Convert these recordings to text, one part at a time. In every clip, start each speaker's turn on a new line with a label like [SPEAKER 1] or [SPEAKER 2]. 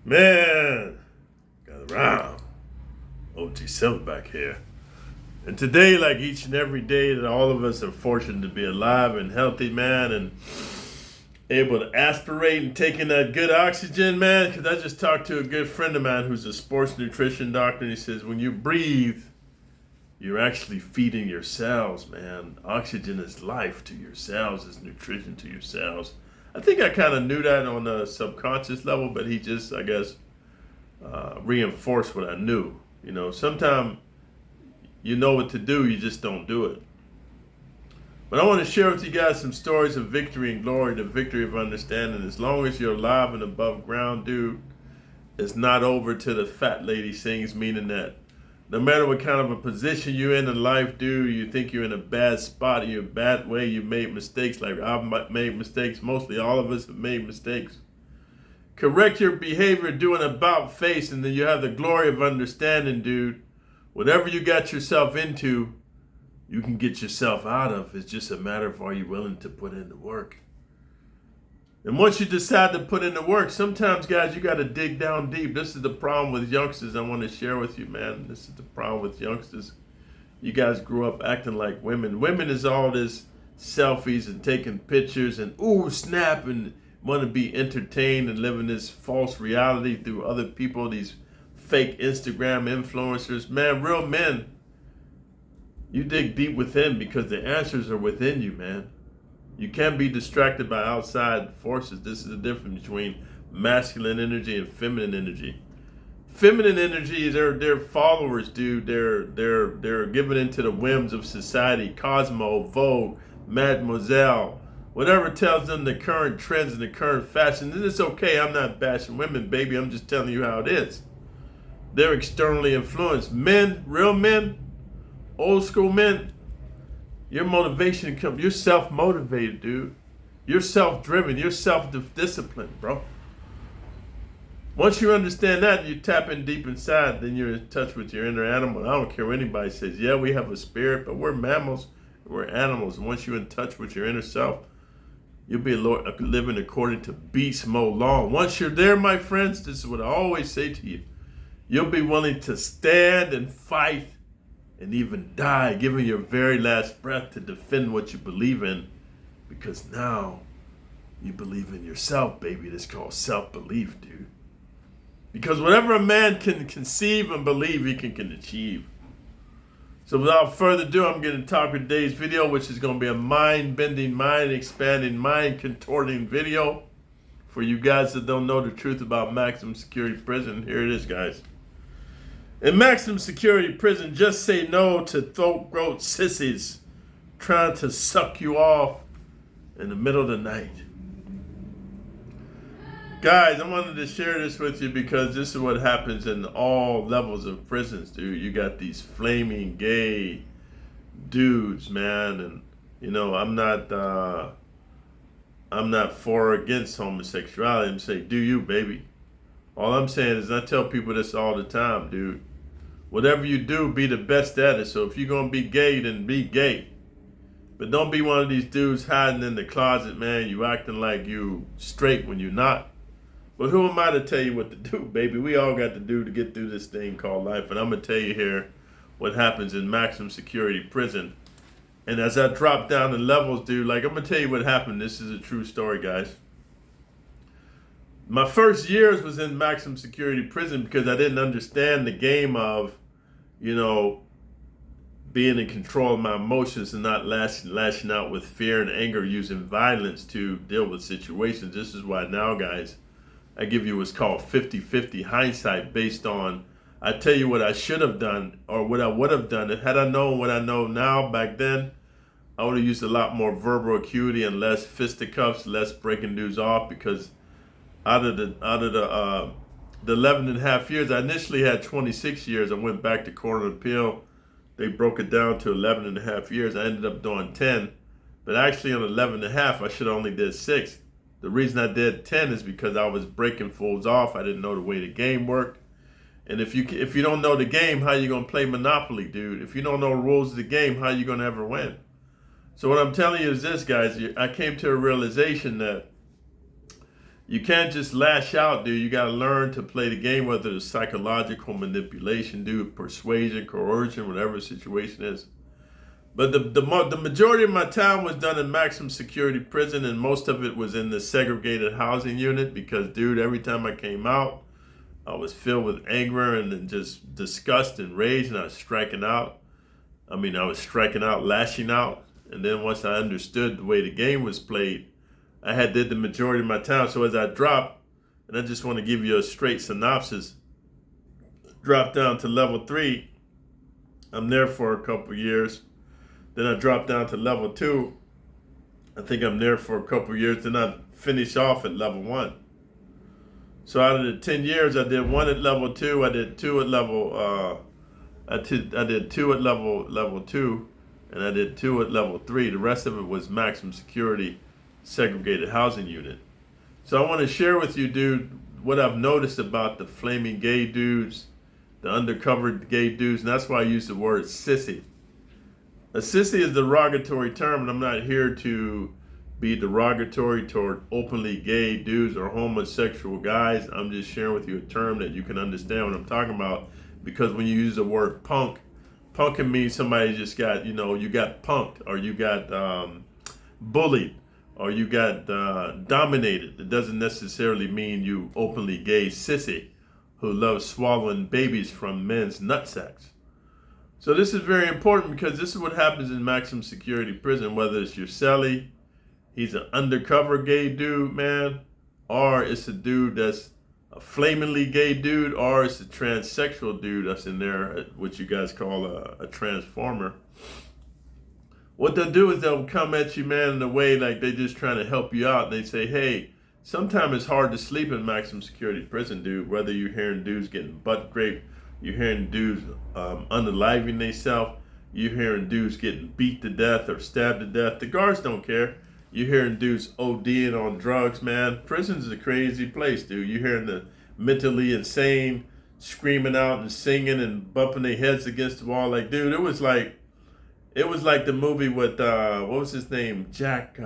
[SPEAKER 1] Man, got around. OG Silverback here. And today, like each and every day, that all of us are fortunate to be alive and healthy, man, and able to aspirate and take in that good oxygen, man. Because I just talked to a good friend of mine who's a sports nutrition doctor, and he says when you breathe, you're actually feeding your cells, man. Oxygen is life to your cells, is nutrition to your cells. I think I kind of knew that on a subconscious level, but he just, I guess, reinforced what I knew. You know, sometimes you know what to do, you just don't do it. But I want to share with you guys some stories of victory and glory, the victory of understanding. As long as you're alive and above ground, dude, it's not over till the fat lady sings, meaning that no matter what kind of a position you're in life, dude, you think you're in a bad spot, you're a bad way, you made mistakes. Like I've made mistakes, mostly all of us have made mistakes. Correct your behavior, do an about face, and then you have the glory of understanding, dude. Whatever you got yourself into, you can get yourself out of. It's just a matter of are you willing to put in the work. And once you decide to put in the work, sometimes, guys, you got to dig down deep. This is the problem with youngsters I want to share with you, man. This is the problem with youngsters. You guys grew up acting like women. Women is all this selfies and taking pictures and, ooh, snap, and want to be entertained and living this false reality through other people, these fake Instagram influencers. Man, real men, you dig deep within because the answers are within you, man. You can't be distracted by outside forces. This is the difference between masculine energy and feminine energy. Feminine energy is they're followers, dude. They're given into the whims of society, Cosmo, Vogue, Mademoiselle, whatever tells them the current trends and the current fashion. And it's okay. I'm not bashing women, baby. I'm just telling you how it is. They're externally influenced. Men, real men, old school men. Your motivation comes, you're self-motivated, dude. You're self-driven, you're self-disciplined, bro. Once you understand that, you tap in deep inside, then you're in touch with your inner animal. I don't care what anybody says. Yeah, we have a spirit, but we're mammals, we're animals. And once you're in touch with your inner self, you'll be living according to beast mode law. Once you're there, my friends, this is what I always say to you. You'll be willing to stand and fight and even die, giving your very last breath to defend what you believe in, because now you believe in yourself, baby. That's called self-belief, dude. Because whatever a man can conceive and believe, he can achieve. So without further ado, I'm going to talk with today's video, which is going to be a mind-bending, mind-expanding, mind-contorting video for you guys that don't know the truth about maximum security prison. Here it is, guys. In maximum security prison, just say no to throat sissies trying to suck you off in the middle of the night. Guys, I wanted to share this with you because this is what happens in all levels of prisons, dude. You got these flaming gay dudes, man, and you know, I'm not for or against homosexuality. I'm saying, do you, baby? All I'm saying is I tell people this all the time, dude. Whatever you do, be the best at it. So if you're going to be gay, then be gay. But don't be one of these dudes hiding in the closet, man. You acting like you straight when you're not. But who am I to tell you what to do, baby? We all got to do to get through this thing called life. And I'm going to tell you here what happens in maximum security prison. And as I drop down the levels, dude, like I'm going to tell you what happened. This is a true story, guys. My first years was in maximum security prison because I didn't understand the game of, you know, being in control of my emotions and not lashing out with fear and anger, using violence to deal with situations. This is why now, guys, I give you what's called 50-50 hindsight based on, I tell you what I should have done or what I would have done. Had I known what I know now back then, I would have used a lot more verbal acuity and less fisticuffs, less breaking dudes off, because out of the 11 and a half years, I initially had 26 years. I went back to court of appeal. They broke it down to 11 and a half years. I ended up doing 10. But actually on 11 and a half, I should have only did 6. The reason I did 10 is because I was breaking fools off. I didn't know the way the game worked. And if you don't know the game, how you going to play Monopoly, dude? If you don't know the rules of the game, how you going to ever win? So what I'm telling you is this, guys. I came to a realization that You can't just lash out, dude. You got to learn to play the game, whether it's psychological manipulation, dude, persuasion, coercion, whatever the situation is. But the majority of my time was done in maximum security prison, and most of it was in the segregated housing unit because, dude, every time I came out, I was filled with anger and just disgust and rage, and I was striking out. I was striking out, lashing out. And then once I understood the way the game was played, I did the majority of my time. So as I dropped, and I just want to give you a straight synopsis, dropped down to level 3. I'm there for a couple years. Then I dropped down to level 2. I think I'm there for a couple years. Then I finish off at level 1. So out of the 10 years, I did 1 at level 2. I did 2 at level. I did 2 at level 2, and I did 2 at level 3. The rest of it was maximum security segregated housing unit. So I want to share with you, dude, what I've noticed about the flaming gay dudes, the undercover gay dudes, and that's why I use the word sissy. A sissy is a derogatory term, and I'm not here to be derogatory toward openly gay dudes or homosexual guys. I'm just sharing with you a term that you can understand what I'm talking about, because when you use the word punk can mean somebody just got, you got punked, or you got bullied, or you got dominated. It doesn't necessarily mean you openly gay sissy who loves swallowing babies from men's nutsacks. So this is very important because this is what happens in maximum security prison, whether it's your cellie, he's an undercover gay dude, man, or it's a dude that's a flamingly gay dude, or it's a transsexual dude that's in there, what you guys call a transformer. What they'll do is they'll come at you, man, in a way like they're just trying to help you out. And they say, hey, sometimes it's hard to sleep in maximum security prison, dude, whether you're hearing dudes getting butt raped, you're hearing dudes unaliving themselves, you're hearing dudes getting beat to death or stabbed to death. The guards don't care. You're hearing dudes ODing on drugs, man. Prison's a crazy place, dude. You're hearing the mentally insane screaming out and singing and bumping their heads against the wall. Like, dude, it was like the movie with, what was his name? Jack,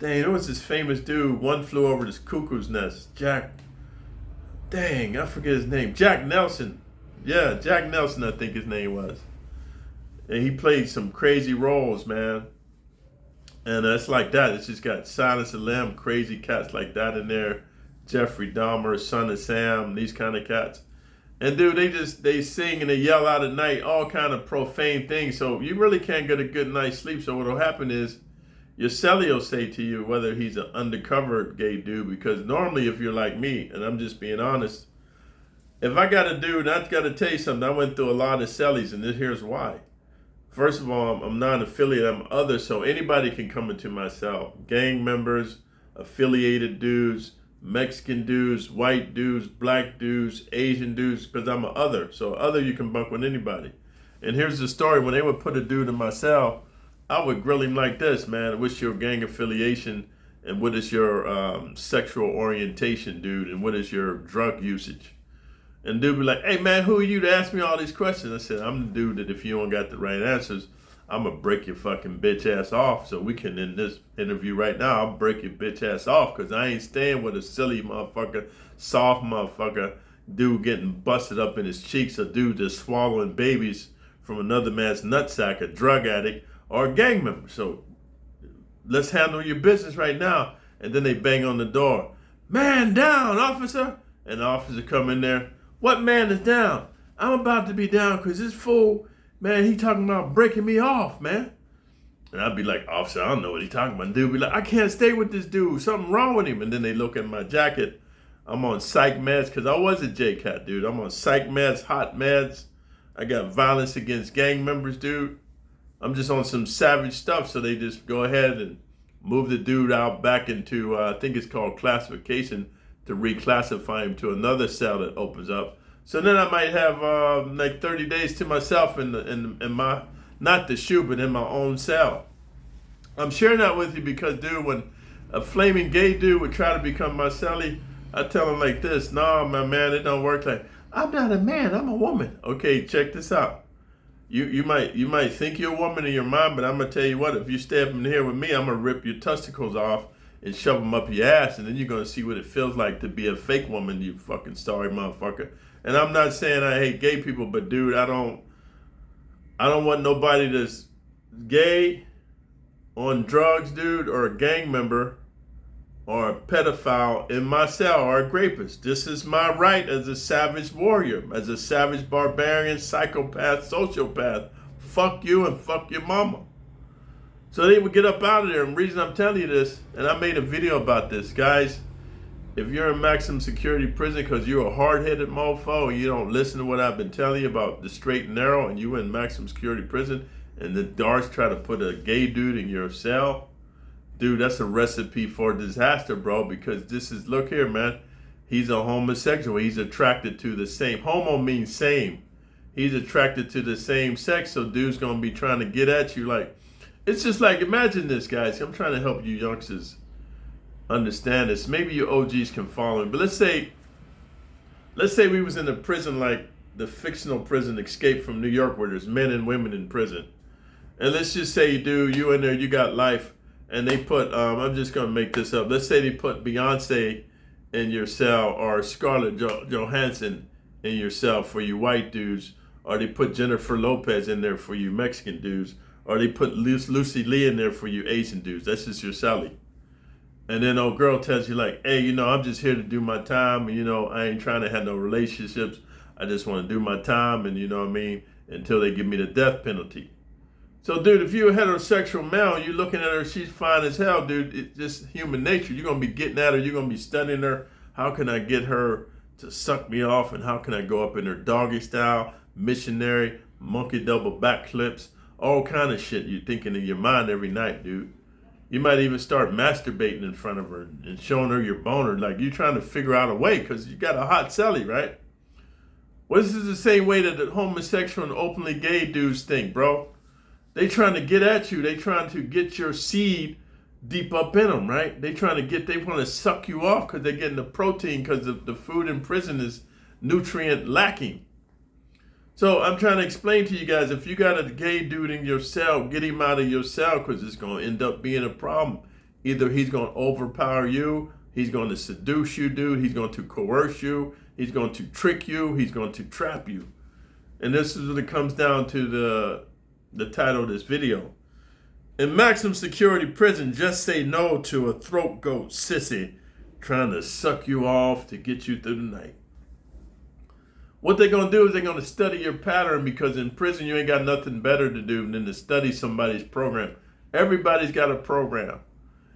[SPEAKER 1] it was this famous dude, One Flew Over the Cuckoo's Nest. I forget his name. Jack Nelson. Yeah, Jack Nelson, I think his name was. And he played some crazy roles, man. And it's like that. It's just got Silence of the Lamb, crazy cats like that in there. Jeffrey Dahmer, Son of Sam, these kind of cats. And dude, they sing and they yell out at night, all kind of profane things. So you really can't get a good night's sleep. So what'll happen is your cellie will say to you whether he's an undercover gay dude, because normally if you're like me, and I'm just being honest, if I got a dude, I got to tell you something, I went through a lot of cellies, and here's why. First of all, I'm not affiliated, I'm other, so anybody can come into my cell. Gang members, affiliated dudes, Mexican dudes, white dudes, black dudes, Asian dudes, because I'm an other. So other, you can bunk with anybody. And here's the story. When they would put a dude in my cell, I would grill him like this, man. What's your gang affiliation? And what is your sexual orientation, dude? And what is your drug usage? And dude be like, hey, man, who are you to ask me all these questions? I said, I'm the dude that if you don't got the right answers, I'm going to break your fucking bitch ass off. So we can, in this interview right now, I'll break your bitch ass off, because I ain't staying with a silly motherfucker, soft motherfucker, dude getting busted up in his cheeks, a dude just swallowing babies from another man's nutsack, a drug addict, or a gang member. So let's handle your business right now. And then they bang on the door. Man down, officer. And the officer come in there. What man is down? I'm about to be down because this fool, man, he talking about breaking me off, man. And I'd be like, officer, I don't know what he talking about. And dude be like, I can't stay with this dude. Something wrong with him. And then they look at my jacket. I'm on psych meds, because I was a J-Cat, dude. I'm on psych meds, hot meds. I got violence against gang members, dude. I'm just on some savage stuff. So they just go ahead and move the dude out back into, I think it's called classification, to reclassify him to another cell that opens up. So then I might have like 30 days to myself in my, not the shoe, but in my own cell. I'm sharing that with you because, dude, when a flaming gay dude would try to become my cellie, I tell him like this, no, my man, it don't work like, I'm not a man, I'm a woman. Okay, check this out. You might think you're a woman in your mind, but I'm gonna tell you what, if you stay up in here with me, I'm gonna rip your testicles off and shove them up your ass, and then you're gonna see what it feels like to be a fake woman, you fucking sorry motherfucker. And I'm not saying I hate gay people, but dude, I don't want nobody that's gay, on drugs, dude, or a gang member, or a pedophile in my cell, or a rapist. This is my right as a savage warrior, as a savage barbarian, psychopath, sociopath. Fuck you and fuck your mama. So they would get up out of there. And the reason I'm telling you this, and I made a video about this, guys, if you're in maximum security prison because you're a hard-headed mofo and you don't listen to what I've been telling you about the straight and narrow, and you in maximum security prison, and the darts try to put a gay dude in your cell, dude, that's a recipe for disaster, bro, because this is, look here, man, he's a homosexual. He's attracted to the same. Homo means same. He's attracted to the same sex, so dude's going to be trying to get at you like, it's just like, imagine this, guys. I'm trying to help you youngsters understand this. Maybe your OGs can follow me, but let's say we was in a prison like the fictional prison Escape from New York, where there's men and women in prison. And let's just say, dude, you in there, you got life, and they put, I'm just going to make this up. Let's say they put Beyonce in your cell, or Scarlett Johansson in your cell for you white dudes, or they put Jennifer Lopez in there for you Mexican dudes, or they put Lucy Lee in there for you Asian dudes. That's just your cellie. And then old girl tells you like, hey, I'm just here to do my time, and I ain't trying to have no relationships. I just want to do my time, and what I mean, until they give me the death penalty. So, dude, if you're a heterosexual male, you're looking at her, she's fine as hell, dude. It's just human nature. You're going to be getting at her. You're going to be studying her. How can I get her to suck me off? And how can I go up in her doggy style, missionary, monkey double backflips, all kind of shit you're thinking in your mind every night, dude. You might even start masturbating in front of her and showing her your boner. Like, you're trying to figure out a way because you got a hot celly, right? Well, this is the same way that the homosexual and openly gay dudes think, bro. They trying to get at you. They trying to get your seed deep up in them, right? They want to suck you off because they're getting the protein because the food in prison is nutrient lacking. So I'm trying to explain to you guys, if you got a gay dude in your cell, get him out of your cell because it's going to end up being a problem. Either he's going to overpower you, he's going to seduce you, dude, he's going to coerce you, he's going to trick you, he's going to trap you. And this is what it comes down to the title of this video. In maximum security prison, just say no to a throat goat sissy trying to suck you off to get you through the night. What they're going to do is they're going to study your pattern, because in prison you ain't got nothing better to do than to study somebody's program. Everybody's got a program.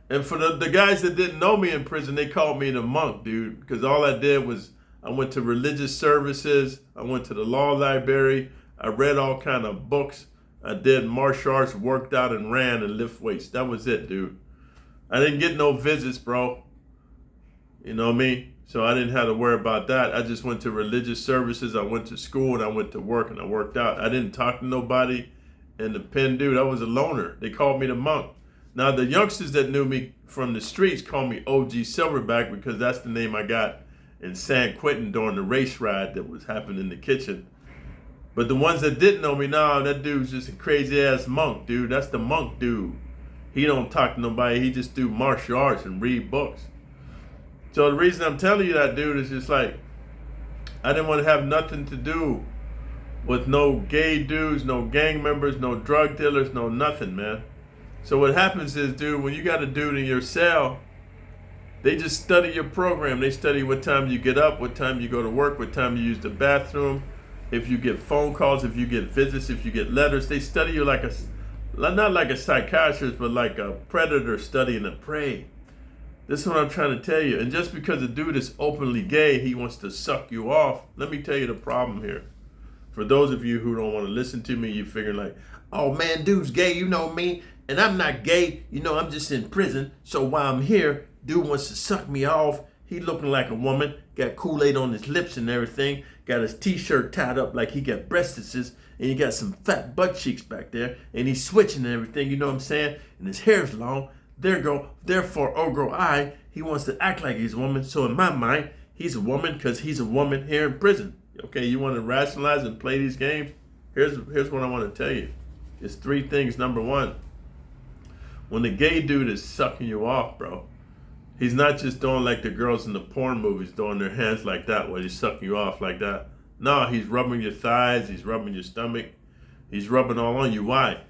[SPEAKER 1] And for the guys that didn't know me in prison, they called me the monk, dude, because all I did was I went to religious services, I went to the law library, I read all kind of books, I did martial arts, worked out and ran and lift weights. That was it, dude. I didn't get no visits, bro. You know what I mean? So I didn't have to worry about that. I just went to religious services, I went to school, and I went to work, and I worked out. I didn't talk to nobody in the pen, dude. I was a loner. They called me the monk. Now, the youngsters that knew me from the streets call me OG Silverback, because that's the name I got in San Quentin during the race ride that was happening in the kitchen. But the ones that didn't know me, nah, that dude's just a crazy ass monk, dude. That's the monk dude. He don't talk to nobody. He just do martial arts and read books. So the reason I'm telling you that, dude, is just like, I didn't want to have nothing to do with no gay dudes, no gang members, no drug dealers, no nothing, man. So what happens is, dude, when you got a dude in your cell, they just study your program. They study what time you get up, what time you go to work, what time you use the bathroom, if you get phone calls, if you get visits, if you get letters. They study you like not like a psychiatrist, but like a predator studying a prey. This is what I'm trying to tell you. And just because a dude is openly gay, he wants to suck you off. Let me tell you the problem here. For those of you who don't want to listen to me, you figure like, oh man, dude's gay, you know me, and I'm not gay, I'm just in prison. So while I'm here, dude wants to suck me off. He looking like a woman, got Kool-Aid on his lips and everything, got his t-shirt tied up like he got breastises, and he got some fat butt cheeks back there, and he's switching and everything, you know what I'm saying? And his hair's long. Therefore, he wants to act like he's a woman. So in my mind, he's a woman because he's a woman here in prison. Okay, you want to rationalize and play these games? Here's what I want to tell you. It's three things. Number one, when the gay dude is sucking you off, bro, He's not just doing like the girls in the porn movies, doing their hands like that where he's sucking you off like that. No, he's rubbing your thighs, he's rubbing your stomach, he's rubbing all on you. Why?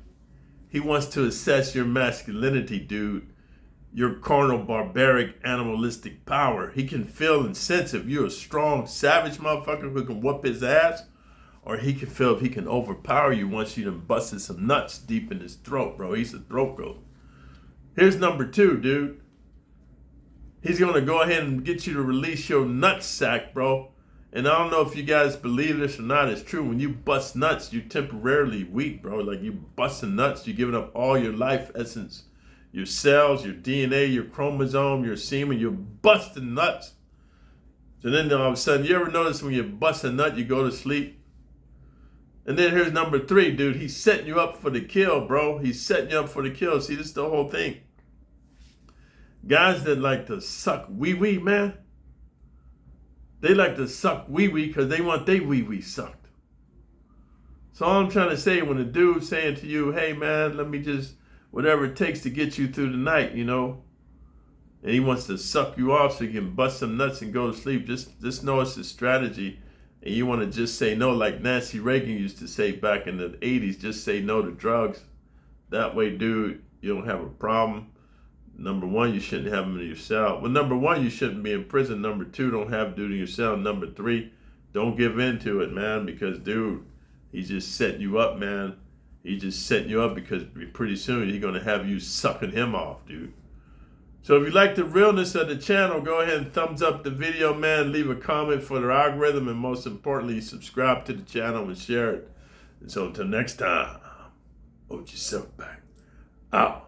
[SPEAKER 1] He wants to assess your masculinity, dude. Your carnal, barbaric, animalistic power. He can feel and sense if you're a strong, savage motherfucker who can whoop his ass, or he can feel if he can overpower you once you done busted some nuts deep in his throat, bro. He's a throat goat. Here's number 2, dude. He's going to go ahead and get you to release your nut sack, bro. And I don't know if you guys believe this or not. It's true. When you bust nuts, you're temporarily weak, bro. Like you busting nuts, you're giving up all your life essence, your cells, your DNA, your chromosome, your semen. You're busting nuts. So then all of a sudden, you ever notice when you bust a nut, you go to sleep? And then here's number 3, dude. He's setting you up for the kill, bro. He's setting you up for the kill. See, this is the whole thing. Guys that like to suck wee-wee, man, they like to suck wee-wee because they want their wee-wee sucked. So all I'm trying to say, when a dude's saying to you, hey, man, let me just, whatever it takes to get you through the night, you know, and he wants to suck you off so you can bust some nuts and go to sleep, just know it's a strategy, and you want to just say no, like Nancy Reagan used to say back in the 80s, just say no to drugs. That way, dude, you don't have a problem. Number 1, you shouldn't have them in your cell. Well, number 1, you shouldn't be in prison. Number 2, don't have dude in your cell. Number 3, don't give in to it, man, because, dude, he's just setting you up, man. He's just setting you up because pretty soon he's going to have you sucking him off, dude. So if you like the realness of the channel, go ahead and thumbs up the video, man. Leave a comment for the algorithm, and most importantly, subscribe to the channel and share it. And so until next time, OG Silverback out.